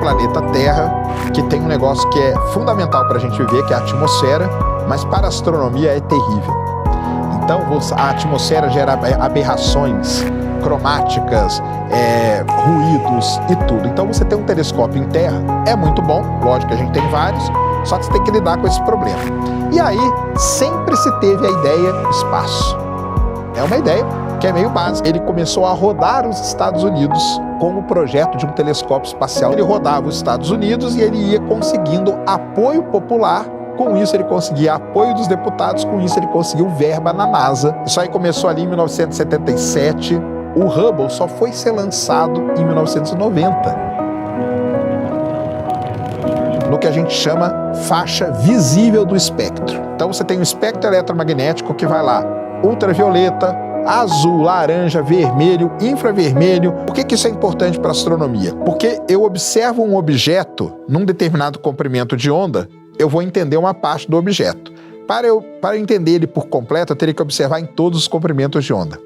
planeta Terra, que tem um negócio que é fundamental para a gente viver, que é a atmosfera, mas para a astronomia é terrível. Então, a atmosfera gera aberrações cromáticas, ruídos e tudo. Então, você ter um telescópio em Terra é muito bom, lógico que a gente tem vários, só que você tem que lidar com esse problema. E aí, sempre se teve a ideia do espaço. É uma ideia que é meio básica. Ele começou a rodar os Estados Unidos com o projeto de um telescópio espacial. Ele rodava os Estados Unidos e ele ia conseguindo apoio popular. Com isso ele conseguia apoio dos deputados, com isso ele conseguiu verba na NASA. Isso aí começou ali em 1977. O Hubble só foi ser lançado em 1990. No que a gente chama faixa visível do espectro. Então você tem o espectro eletromagnético que vai lá, ultravioleta, azul, laranja, vermelho, infravermelho. Por que isso é importante para a astronomia? Porque eu observo um objeto num determinado comprimento de onda, eu vou entender uma parte do objeto. Para eu entender ele por completo, eu teria que observar em todos os comprimentos de onda.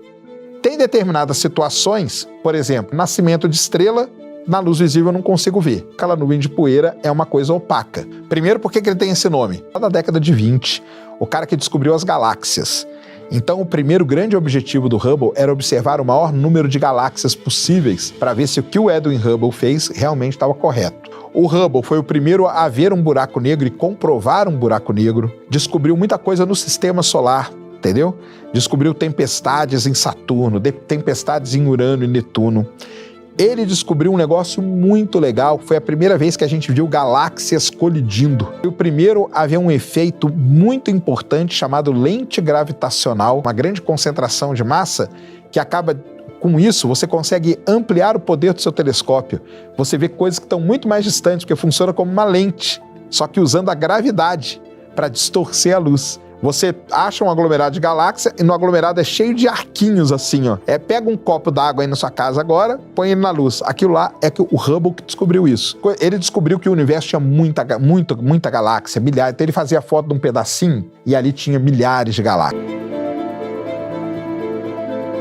Tem determinadas situações, por exemplo, nascimento de estrela, na luz visível eu não consigo ver. Aquela nuvem de poeira é uma coisa opaca. Primeiro, por que ele tem esse nome? Lá da década de 20, o cara que descobriu as galáxias. Então, o primeiro grande objetivo do Hubble era observar o maior número de galáxias possíveis para ver se o que o Edwin Hubble fez realmente estava correto. O Hubble foi o primeiro a ver um buraco negro e comprovar um buraco negro. Descobriu muita coisa no sistema solar, entendeu? Descobriu tempestades em Saturno, tempestades em Urano e Netuno. Ele descobriu um negócio muito legal, foi a primeira vez que a gente viu galáxias colidindo. Foi o primeiro a ver um efeito muito importante chamado lente gravitacional, uma grande concentração de massa que acaba, com isso, você consegue ampliar o poder do seu telescópio. Você vê coisas que estão muito mais distantes, porque funciona como uma lente, só que usando a gravidade para distorcer a luz. Você acha um aglomerado de galáxia e no aglomerado é cheio de arquinhos assim, ó. Pega um copo d'água aí na sua casa agora, põe ele na luz. Aquilo lá é que o Hubble que descobriu isso. Ele descobriu que o universo tinha muita galáxia, milhares. Então ele fazia foto de um pedacinho e ali tinha milhares de galáxias.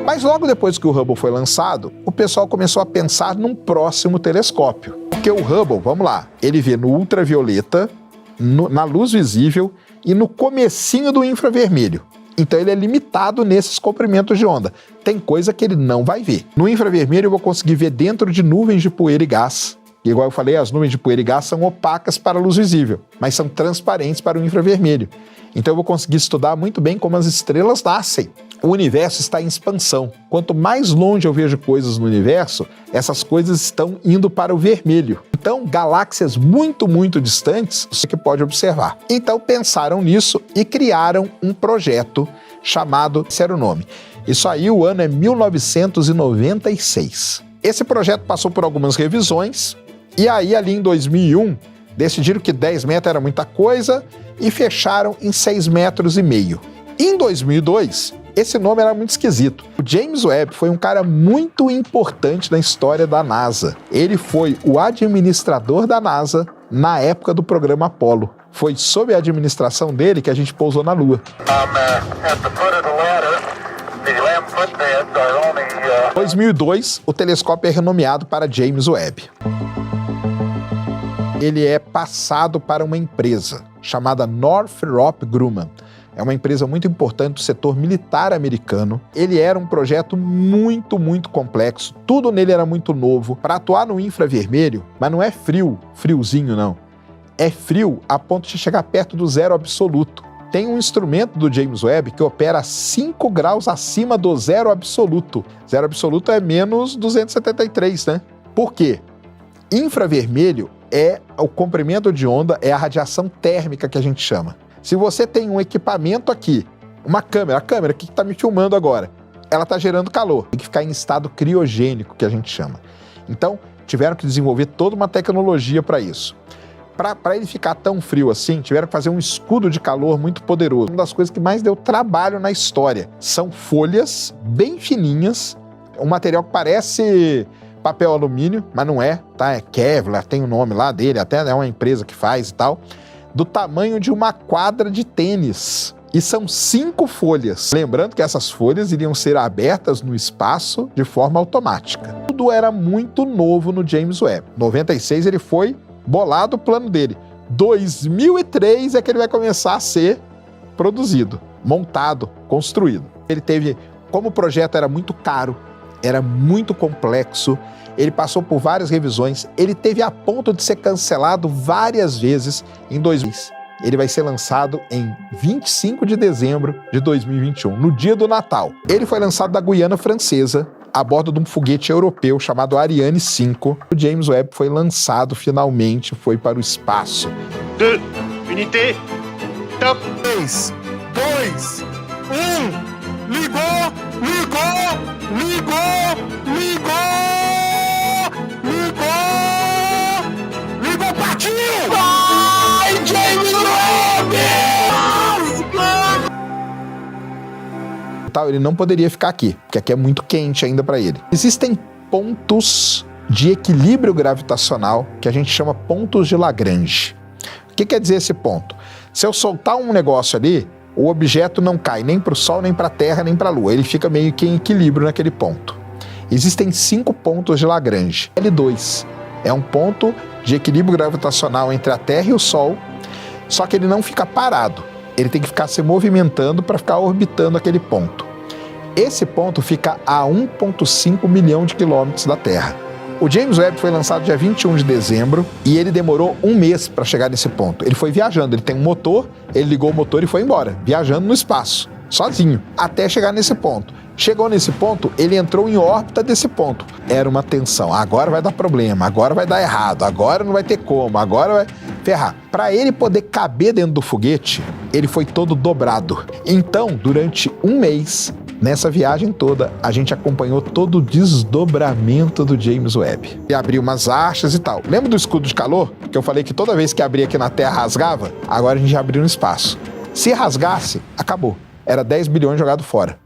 Mas logo depois que o Hubble foi lançado, o pessoal começou a pensar num próximo telescópio. Porque o Hubble, vamos lá, ele vê no ultravioleta, na luz visível e no comecinho do infravermelho. Então ele é limitado nesses comprimentos de onda. Tem coisa que ele não vai ver. No infravermelho eu vou conseguir ver dentro de nuvens de poeira e gás. Igual eu falei, as nuvens de poeira e gás são opacas para a luz visível, mas são transparentes para o infravermelho. Então eu vou conseguir estudar muito bem como as estrelas nascem. O universo está em expansão. Quanto mais longe eu vejo coisas no universo, essas coisas estão indo para o vermelho. Então, galáxias muito, muito distantes, você que pode observar. Então, pensaram nisso e criaram um projeto chamado, esse era o nome. Isso aí, o ano é 1996. Esse projeto passou por algumas revisões e aí, ali em 2001, decidiram que 10 metros era muita coisa e fecharam em 6,5 metros. Em 2002, esse nome era muito esquisito. O James Webb foi um cara muito importante na história da NASA. Ele foi o administrador da NASA na época do programa Apollo. Foi sob a administração dele que a gente pousou na Lua. Em 2002, o telescópio é renomeado para James Webb. Ele é passado para uma empresa chamada Northrop Grumman. É uma empresa muito importante do setor militar americano. Ele era um projeto muito, muito complexo. Tudo nele era muito novo. Para atuar no infravermelho, mas não é friozinho não. É frio a ponto de chegar perto do zero absoluto. Tem um instrumento do James Webb que opera a 5 graus acima do zero absoluto. Zero absoluto é menos 273, né? Por quê? Infravermelho é o comprimento de onda, é a radiação térmica que a gente chama. Se você tem um equipamento aqui, uma câmera, a câmera que está me filmando agora, ela está gerando calor. Tem que ficar em estado criogênico, que a gente chama. Então, tiveram que desenvolver toda uma tecnologia para isso. Para ele ficar tão frio assim, tiveram que fazer um escudo de calor muito poderoso. Uma das coisas que mais deu trabalho na história. São folhas bem fininhas, um material que parece papel alumínio, mas não é, tá? É Kevlar, tem o nome lá dele, até é uma empresa que faz e tal. Do tamanho de uma quadra de tênis. E são 5 folhas. Lembrando que essas folhas iriam ser abertas no espaço de forma automática. tudo era muito novo no James Webb. Em 96 ele foi bolado o plano dele. 2003 é que ele vai começar a ser produzido, montado, construído. Ele teve, como o projeto era muito caro, era muito complexo, ele passou por várias revisões, ele teve a ponto de ser cancelado várias vezes em 2000. Ele vai ser lançado em 25 de dezembro de 2021, no dia do Natal. Ele foi lançado da Guiana Francesa, a bordo de um foguete europeu chamado Ariane 5. O James Webb foi lançado finalmente, foi para o espaço. 2, unité, top! 3, 2, 1, ligou, ligou, ligou, ligou, ligou, ligou, partiu! Vai, James Webb! Ele não poderia ficar aqui, porque aqui é muito quente ainda para ele. Existem pontos de equilíbrio gravitacional que a gente chama pontos de Lagrange. O que quer dizer esse ponto? Se eu soltar um negócio ali, o objeto não cai nem para o Sol, nem para a Terra, nem para a Lua. Ele fica meio que em equilíbrio naquele ponto. Existem 5 pontos de Lagrange. L2 é um ponto de equilíbrio gravitacional entre a Terra e o Sol, só que ele não fica parado. Ele tem que ficar se movimentando para ficar orbitando aquele ponto. Esse ponto fica a 1,5 milhão de quilômetros da Terra. O James Webb foi lançado dia 21 de dezembro e ele demorou um mês para chegar nesse ponto. Ele foi viajando, ele tem um motor, ele ligou o motor e foi embora, viajando no espaço, sozinho, até chegar nesse ponto. Chegou nesse ponto, ele entrou em órbita desse ponto. Era uma tensão, agora vai dar problema, agora vai dar errado, agora não vai ter como, agora vai ferrar. Para ele poder caber dentro do foguete, ele foi todo dobrado. Então, durante um mês, nessa viagem toda, a gente acompanhou todo o desdobramento do James Webb. E abriu umas hastes e tal. Lembra do escudo de calor? Que eu falei que toda vez que abria aqui na Terra rasgava? Agora a gente abriu no espaço. Se rasgasse, acabou. Era 10 bilhões jogado fora.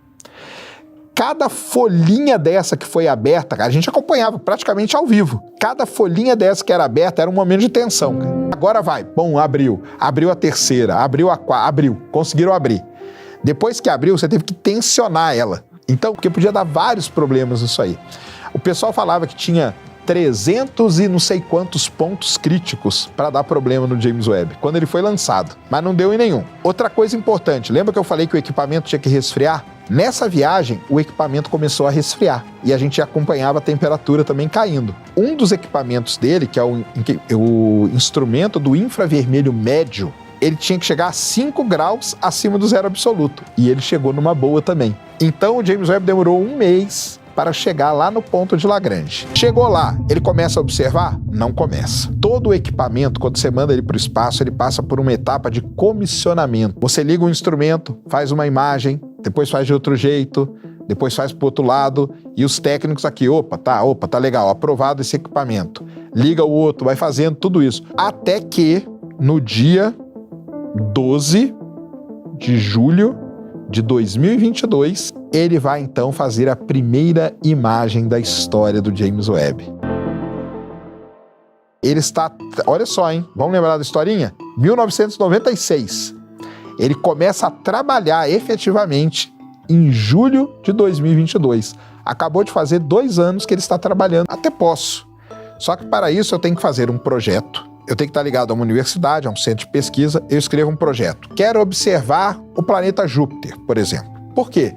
Cada folhinha dessa que foi aberta, a gente acompanhava praticamente ao vivo. Cada folhinha dessa que era aberta era um momento de tensão. Agora vai, bom, abriu. Abriu a terceira, abriu a quarta, abriu. Conseguiram abrir. Depois que abriu, você teve que tensionar ela. Então, porque podia dar vários problemas nisso aí. O pessoal falava que tinha 300 e não sei quantos pontos críticos para dar problema no James Webb, quando ele foi lançado, mas não deu em nenhum. Outra coisa importante, lembra que eu falei que o equipamento tinha que resfriar? Nessa viagem, o equipamento começou a resfriar e a gente acompanhava a temperatura também caindo. Um dos equipamentos dele, que é o instrumento do infravermelho médio, ele tinha que chegar a 5 graus acima do zero absoluto. E ele chegou numa boa também. Então o James Webb demorou um mês para chegar lá no ponto de Lagrange. Chegou lá, ele começa a observar? Não começa. Todo o equipamento, quando você manda ele para o espaço, ele passa por uma etapa de comissionamento. Você liga um instrumento, faz uma imagem, depois faz de outro jeito, depois faz para o outro lado, e os técnicos aqui, opa, tá legal, aprovado esse equipamento. Liga o outro, vai fazendo tudo isso. Até que, no dia 12 de julho de 2022, ele vai então fazer a primeira imagem da história do James Webb. Ele está, olha só, hein? Vamos lembrar da historinha? 1996. Ele começa a trabalhar efetivamente em julho de 2022. Acabou de fazer 2 anos que ele está trabalhando. Até posso. Só que para isso eu tenho que fazer um projeto. Eu tenho que estar ligado a uma universidade, a um centro de pesquisa. Eu escrevo um projeto. Quero observar o planeta Júpiter, por exemplo. Por quê?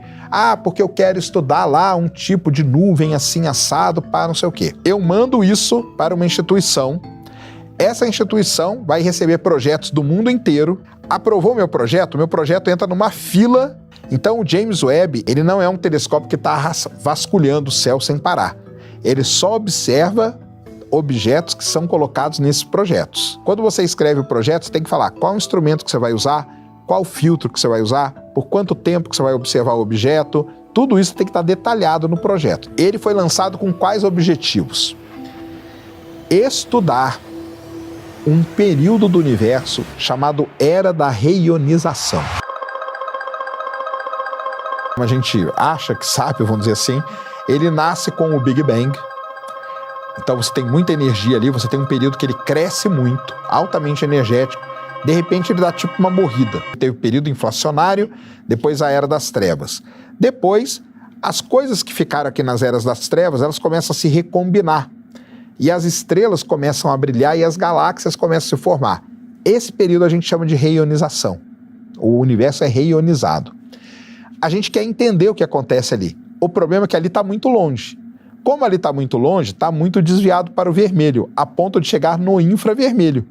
Porque eu quero estudar lá um tipo de nuvem assim assado para não sei o quê. Eu mando isso para uma instituição. Essa instituição vai receber projetos do mundo inteiro. Aprovou meu projeto entra numa fila. Então o James Webb, ele não é um telescópio que está vasculhando o céu sem parar. Ele só observa objetos que são colocados nesses projetos. Quando você escreve o projeto, você tem que falar qual instrumento que você vai usar, qual filtro que você vai usar, por quanto tempo que você vai observar o objeto. Tudo isso tem que estar detalhado no projeto. Ele foi lançado com quais objetivos? Estudar um período do universo chamado Era da Reionização. Como a gente acha que sabe, vamos dizer assim, ele nasce com o Big Bang. Então você tem muita energia ali, você tem um período que ele cresce muito, altamente energético. De repente ele dá tipo uma morrida. Teve o período inflacionário, depois a Era das Trevas. Depois As coisas que ficaram aqui nas eras das trevas, elas começam a se recombinar. E as estrelas começam a brilhar e as galáxias começam a se formar. Esse período a gente chama de reionização. O universo é reionizado. A gente quer entender o que acontece ali. O problema é que ali está muito longe. Como ali está muito longe, está muito desviado para o vermelho, a ponto de chegar no infravermelho.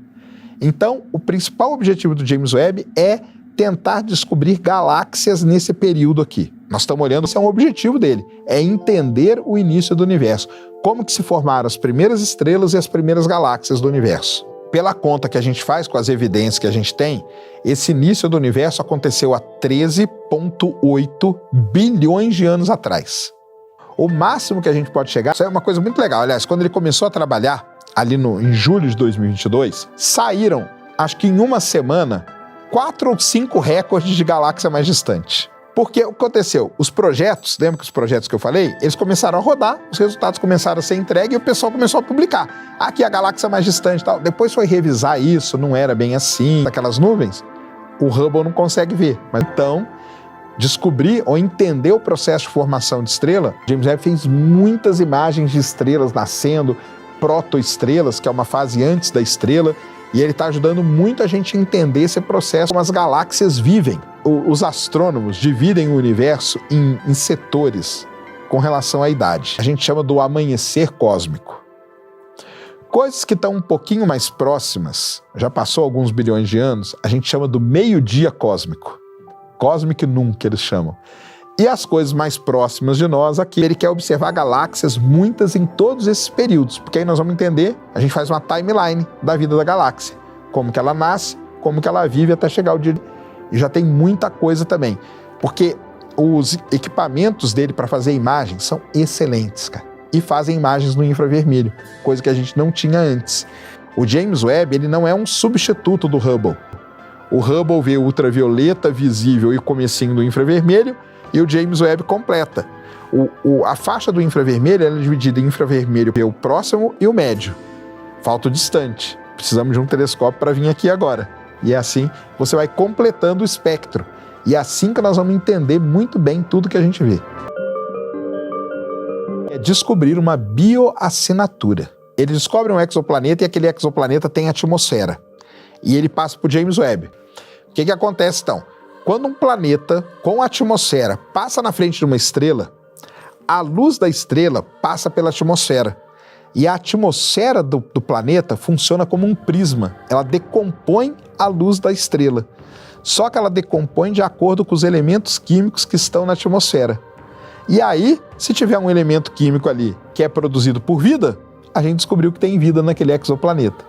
Então, o principal objetivo do James Webb é tentar descobrir galáxias nesse período aqui. Nós estamos olhando, esse é um objetivo dele, é entender o início do universo. Como que se formaram as primeiras estrelas e as primeiras galáxias do universo. Pela conta que a gente faz com as evidências que a gente tem, esse início do universo aconteceu há 13,8 bilhões de anos atrás. O máximo que a gente pode chegar, isso é uma coisa muito legal. Aliás, quando ele começou a trabalhar, ali em julho de 2022, saíram, acho que em uma semana, 4 ou 5 recordes de galáxia mais distante. Porque o que aconteceu? Os projetos, lembra que os projetos que eu falei? Eles começaram a rodar, os resultados começaram a ser entregues e o pessoal começou a publicar. Aqui a galáxia mais distante e tal. Depois foi revisar isso, não era bem assim, aquelas nuvens. O Hubble não consegue ver. Mas então, descobrir ou entender o processo de formação de estrela, James Webb fez muitas imagens de estrelas nascendo, protoestrelas, que é uma fase antes da estrela, e ele está ajudando muito a gente a entender esse processo, como as galáxias vivem. Os astrônomos dividem o universo em setores com relação à idade. A gente chama do amanhecer cósmico. Coisas que estão um pouquinho mais próximas, já passou alguns bilhões de anos, a gente chama do meio-dia cósmico. Cosmic Noon, que eles chamam. E as coisas mais próximas de nós aqui, ele quer observar galáxias, muitas em todos esses períodos, porque aí nós vamos entender, a gente faz uma timeline da vida da galáxia, como que ela nasce, como que ela vive até chegar o dia. E já tem muita coisa também, porque os equipamentos dele para fazer imagens são excelentes, cara, e fazem imagens no infravermelho, coisa que a gente não tinha antes. O James Webb, ele não é um substituto do Hubble. O Hubble vê o ultravioleta, visível e o comecinho do infravermelho, e o James Webb completa. A faixa do infravermelho ela é dividida em infravermelho, o próximo e o médio. Falta o distante. Precisamos de um telescópio para vir aqui agora. E é assim, você vai completando o espectro. E é assim que nós vamos entender muito bem tudo que a gente vê. É descobrir uma bioassinatura. Ele descobre um exoplaneta e aquele exoplaneta tem atmosfera. E ele passa para o James Webb. O que acontece então? Quando um planeta com atmosfera passa na frente de uma estrela, a luz da estrela passa pela atmosfera. E a atmosfera do planeta funciona como um prisma. Ela decompõe a luz da estrela. Só que ela decompõe de acordo com os elementos químicos que estão na atmosfera. E aí, se tiver um elemento químico ali que é produzido por vida, a gente descobriu que tem vida naquele exoplaneta.